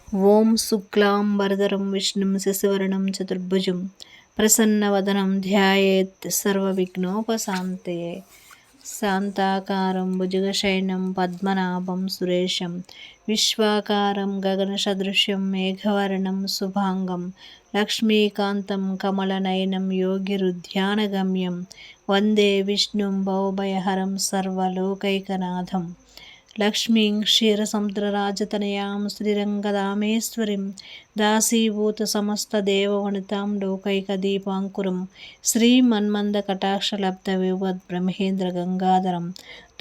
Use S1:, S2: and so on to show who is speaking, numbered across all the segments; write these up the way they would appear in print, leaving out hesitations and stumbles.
S1: ఓం శుక్లాంబరధరం విష్ణుం శశివర్ణం చతుర్భుజం ప్రసన్నవదనం ధ్యాయేత్ సర్వవిఘ్నోపశాంతయే. శాంతాకారం భుజగశయనం పద్మనాభం సురేశం విశ్వాకారం గగనసదృశ్యం మేఘవర్ణం శుభాంగం లక్ష్మీకాంతం కమలనయనం యోగిరుధ్యానగమ్యం వందే విష్ణుం భవభయహరం సర్వలోకైకనాథం. లక్ష్మీం క్షీరసముద్రరాజతనయాం శ్రీరంగదామేశ్వరీం దాసీభూత సమస్తదేవవనితాం లోకైకదీపాంకురం శ్రీమన్మందకటాక్షలబ్ధ విభవద్బ్రహ్మేంద్ర గంగాధరం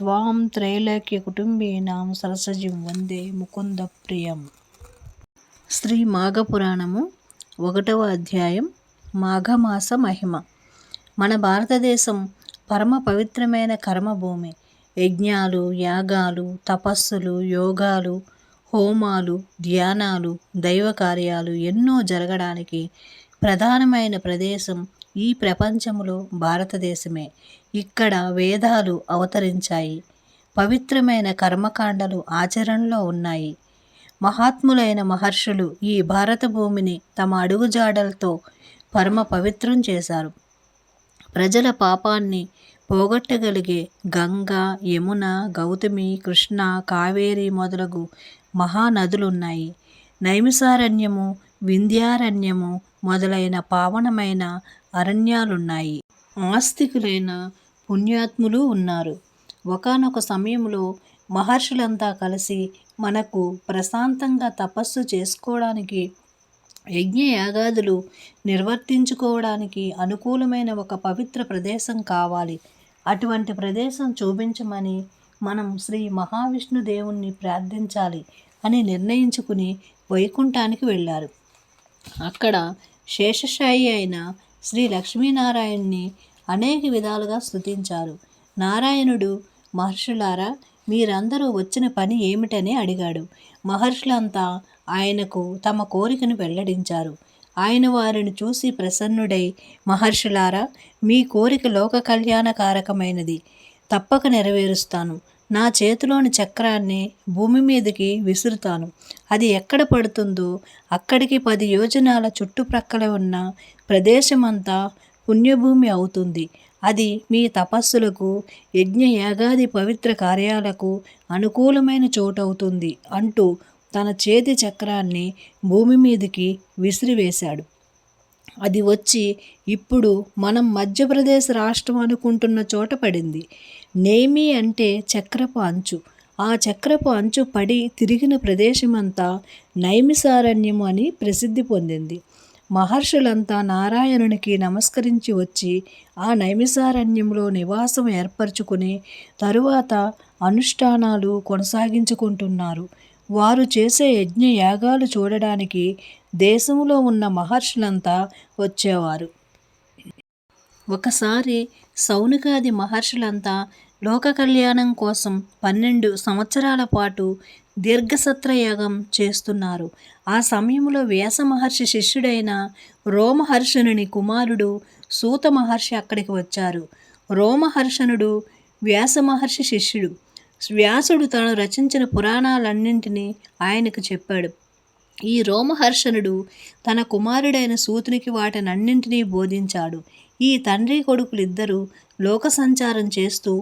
S1: త్వాం త్రైలోక్యకుటుంబీనాం సరసజీం వందే ముకుందప్రియం. శ్రీ మాఘపురాణము 1వ అధ్యాయం. మాఘమాస మహిమ. మన భారతదేశం పరమ పవిత్రమైన కర్మభూమి. యజ్ఞాలు, యాగాలు, తపస్సులు, యోగాలు, హోమాలు, ధ్యానాలు, దైవ కార్యాలు ఎన్నో జరగడానికి ప్రధానమైన ప్రదేశం ఈ ప్రపంచంలో భారతదేశమే. ఇక్కడ వేదాలు అవతరించాయి. పవిత్రమైన కర్మకాండలు ఆచరణలో ఉన్నాయి. మహాత్ములైన మహర్షులు ఈ భారత భూమిని తమ అడుగుజాడలతో పరమ పవిత్రం చేశారు. ప్రజల పాపాన్ని పోగొట్టగలిగే గంగా, యమున, గౌతమి, కృష్ణ, కావేరి మొదలగు మహానదులున్నాయి. నైమిసారణ్యము, వింధ్యారణ్యము మొదలైన పావనమైన అరణ్యాలున్నాయి. ఆస్తికులైన పుణ్యాత్ములు ఉన్నారు. ఒకానొక సమయంలో మహర్షులంతా కలిసి మనకు ప్రశాంతంగా తపస్సు చేసుకోవడానికి, యజ్ఞయాగాదులు నిర్వర్తించుకోవడానికి అనుకూలమైన ఒక పవిత్ర ప్రదేశం కావాలి. అటువంటి ప్రదేశం చూపించమని మనం శ్రీ మహావిష్ణుదేవుణ్ణి ప్రార్థించాలి అని నిర్ణయించుకుని వైకుంఠానికి వెళ్ళారు. అక్కడ శేషశాయి అయిన శ్రీ లక్ష్మీనారాయణ్ణి అనేక విధాలుగా స్తుతించారు. నారాయణుడు, మహర్షులారా, మీరందరూ వచ్చిన పని ఏమిటని అడిగాడు. మహర్షులంతా ఆయనకు తమ కోరికను వెల్లడించారు. ఆయన వారిని చూసి ప్రసన్నుడై, మహర్షులారా, మీ కోరిక లోక కళ్యాణకారకమైనది, తప్పక నెరవేరుస్తాను. నా చేతిలోని చక్రాన్ని భూమి మీదకి విసురుతాను. అది ఎక్కడ పడుతుందో అక్కడికి 10 యోజనాల చుట్టుప్రక్కల ఉన్న ప్రదేశమంతా పుణ్యభూమి అవుతుంది. అది మీ తపస్సులకు, యజ్ఞయాగాది పవిత్ర కార్యాలకు అనుకూలమైన చోటవుతుంది అంటూ తన చేతి చక్రాన్ని భూమి మీదకి విసిరివేశాడు. అది వచ్చి ఇప్పుడు మనం మధ్యప్రదేశ్ రాష్ట్రం అనుకుంటున్న చోట పడింది. నేమి అంటే చక్రపు అంచు. ఆ చక్రపు అంచు పడి తిరిగిన ప్రదేశమంతా నైమిసారణ్యము అని ప్రసిద్ధి పొందింది. మహర్షులంతా నారాయణునికి నమస్కరించి వచ్చి ఆ నైమిసారణ్యంలో నివాసం ఏర్పరచుకుని తరువాత అనుష్ఠానాలు కొనసాగించుకుంటున్నారు. వారు చేసే యజ్ఞ యాగాలు చూడడానికి దేశంలో ఉన్న మహర్షులంతా వచ్చేవారు. ఒకసారి సౌనకాది మహర్షులంతా లోక కళ్యాణం కోసం 12 సంవత్సరాల పాటు దీర్ఘసత్రయాగం చేస్తున్నారు. ఆ సమయంలో వ్యాస మహర్షి శిష్యుడైన రోమహర్షణుని కుమారుడు సూత మహర్షి అక్కడికి వచ్చారు. రోమహర్షణుడు వ్యాస మహర్షి శిష్యుడు. వ్యాసుడు తాను రచించిన పురాణాలన్నింటినీ ఆయనకు చెప్పాడు. ఈ రోమహర్షణుడు తన కుమారుడైన సూతునికి వాటినన్నింటినీ బోధించాడు. ఈ తండ్రి కొడుకులిద్దరూ లోక సంచారం చేస్తూ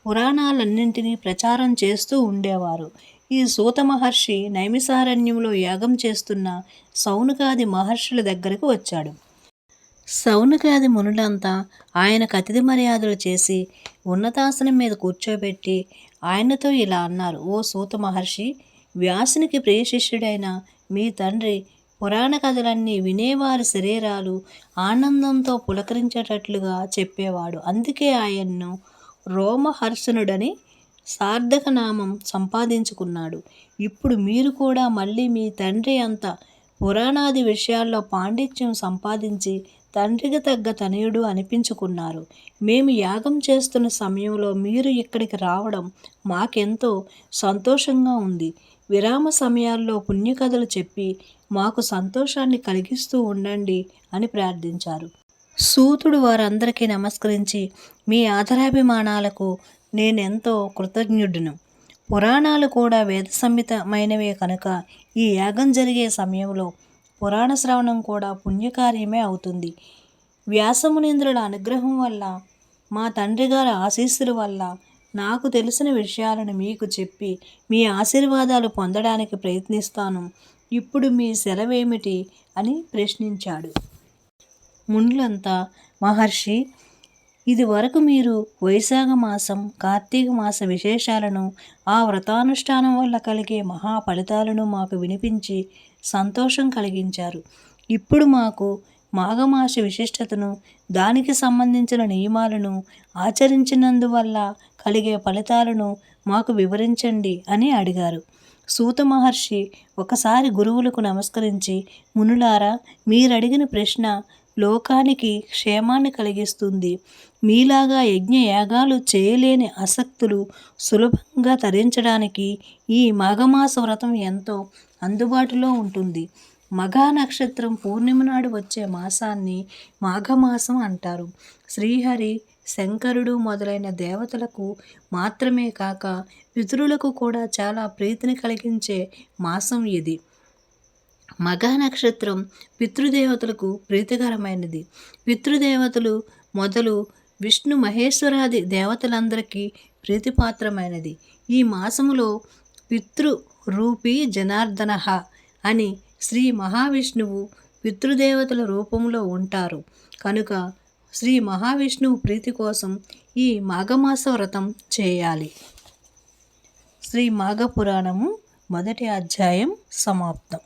S1: పురాణాలన్నింటినీ ప్రచారం చేస్తూ ఉండేవారు. ఈ సూత మహర్షి నైమిసారణ్యంలో యాగం చేస్తున్న సౌనకాది మహర్షుల దగ్గరకు వచ్చాడు. సౌనకాది మునులంతా ఆయనకు అతిథి మర్యాదలు చేసి ఉన్నతాసనం మీద కూర్చోబెట్టి ఆయనతో ఇలా అన్నారు. ఓ సూత మహర్షి, వ్యాసునికి ప్రియ శిష్యుడైన మీ తండ్రి పురాణ కథలన్నీ వినేవారి శరీరాలు ఆనందంతో పులకరించేటట్లుగా చెప్పేవాడు. అందుకే ఆయన్ను రోమహర్షణుడని సార్థక నామం సంపాదించుకున్నాడు. ఇప్పుడు మీరు కూడా మళ్ళీ మీ తండ్రి అంత పురాణాది విషయాల్లో పాండిత్యం సంపాదించి తండ్రికి తగ్గ తనయుడు అనిపించుకున్నారు. మేము యాగం చేస్తున్న సమయంలో మీరు ఇక్కడికి రావడం మాకెంతో సంతోషంగా ఉంది. విరామ సమయాల్లో పుణ్యకథలు చెప్పి మాకు సంతోషాన్ని కలిగిస్తూ ఉండండి అని ప్రార్థించారు. సూతుడు వారందరికీ నమస్కరించి, మీ ఆదరాభిమానాలకు నేనెంతో కృతజ్ఞుడును. పురాణాలు కూడా వేద సంహితమైనవే కనుక ఈ యాగం జరిగే సమయంలో పురాణ శ్రవణం కూడా పుణ్యకార్యమే అవుతుంది. వ్యాసమునీంద్రుల అనుగ్రహం వల్ల, మా తండ్రి గారి ఆశీస్సుల వల్ల నాకు తెలిసిన విషయాలను మీకు చెప్పి మీ ఆశీర్వాదాలు పొందడానికి ప్రయత్నిస్తాను. ఇప్పుడు మీ సెలవేమిటి అని ప్రశ్నించాడు. మునులంతా, మహర్షి, ఇది వరకు మీరు వైశాఖ మాసం, కార్తీక మాస విశేషాలను, ఆ వ్రతానుష్ఠానం వల్ల కలిగే మహా ఫలితాలను మాకు వినిపించి సంతోషం కలిగించారు. ఇప్పుడు మాకు మాఘమాస విశిష్టతను, దానికి సంబంధించిన నియమాలను, ఆచరించినందువల్ల కలిగే ఫలితాలను మాకు వివరించండి అని అడిగారు. సూత మహర్షి ఒకసారి గురువులకు నమస్కరించి, మునులారా, మీరడిగిన ప్రశ్న లోకానికి క్షేమాన్ని కలిగిస్తుంది. మీలాగా యజ్ఞ యాగాలు చేయలేని అసక్తులు సులభంగా తరించడానికి ఈ మాఘమాస వ్రతం ఎంతో అందుబాటులో ఉంటుంది. మఘా నక్షత్రం పూర్ణిమ నాడు వచ్చే మాసాన్ని మాఘమాసం అంటారు. శ్రీహరి, శంకరుడు మొదలైన దేవతలకు మాత్రమే కాక పితరులకు కూడా చాలా ప్రీతిని కలిగించే మాసం ఇది. మఘా నక్షత్రం పితృదేవతలకు ప్రీతికరమైనది. పితృదేవతలు మొదలు విష్ణు మహేశ్వరాది దేవతలందరికీ ప్రీతిపాత్రమైనది. ఈ మాసములో పితృరూపీ జనార్దన అని శ్రీ మహావిష్ణువు పితృదేవతల రూపంలో ఉంటారు కనుక శ్రీ మహావిష్ణువు ప్రీతి కోసం ఈ మాఘమాస వ్రతం చేయాలి. శ్రీ మాఘ పురాణము 1వ అధ్యాయం సమాప్తం.